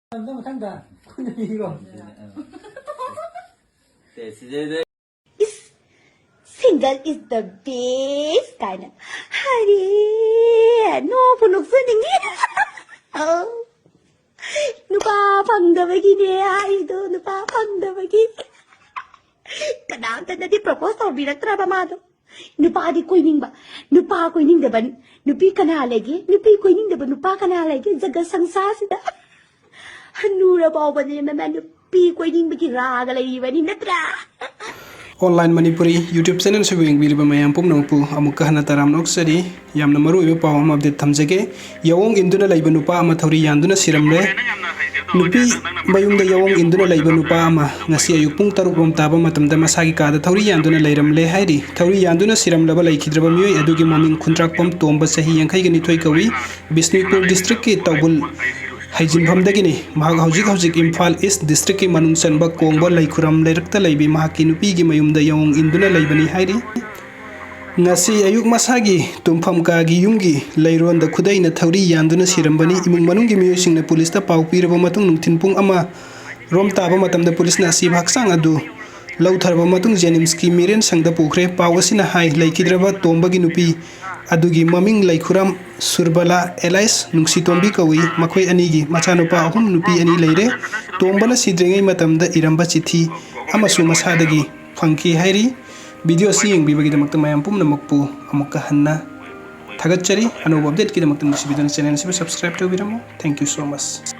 Single is the best kind of. Hari, no punuk sunningi. Oh, nupa pangdabagi niya ito, nupa pangdabagi. Kadang di propose tau bilang terapa mado. Nupa di kuining ba, nupa kuining daban, nupi kana lagi, nupi kuining daban nupa kana lagi, jaga sangsa sida. Hanura bawa niya mama nupi kuining bagi raga lagi bani natra. Online Manipuri YouTube channel se wing bir mayam pum nangpu amuka hana taram nok sari yam na maru ibe pawam update thamjage yawong induna laiba nupa ama thori yanduna siramle nupi mayungda yawong induna laiba nupa ama ngasi ayuk pung taruk rom taba matamda masagi kada thori yanduna lairamle hairi thori yanduna siramlaba laikhidraba miyoi adugi maming khundrak pam tomba sahi yankhai gani thoi kawi Bisnupur district ki tawbul Haijin Phamdagini mahak hojik Imphal East district ki manung chanba kongba laikhuram lairakta laibi mahaki nupi gi mayumda yawong induna laibani hairi ngasi ayuk masagi tumpham ka gi yumgi laironda khudaina thori yanduna sirambani imung manung gi miyosingna police ta pau piraba matung nungthin pung ama rom taba matamda police na si bhaksang adu lautharba matung Jenims ki miren sangda pokre pawasina hai laikhidraba tomba gi nupi adugi maming laikhuram Surbala Elais nungsi tombi kawi makhoi anigi machanupa ahum nupi ani leire tombana sidrengai matamda iramba chithi amasu masadagi phangki hairi video si yengbibagi damakta mayam pumna makpu amukka hanna thagatchari anoba update ki damakta nusi video channel si subscribe to biramo. Thank you so much.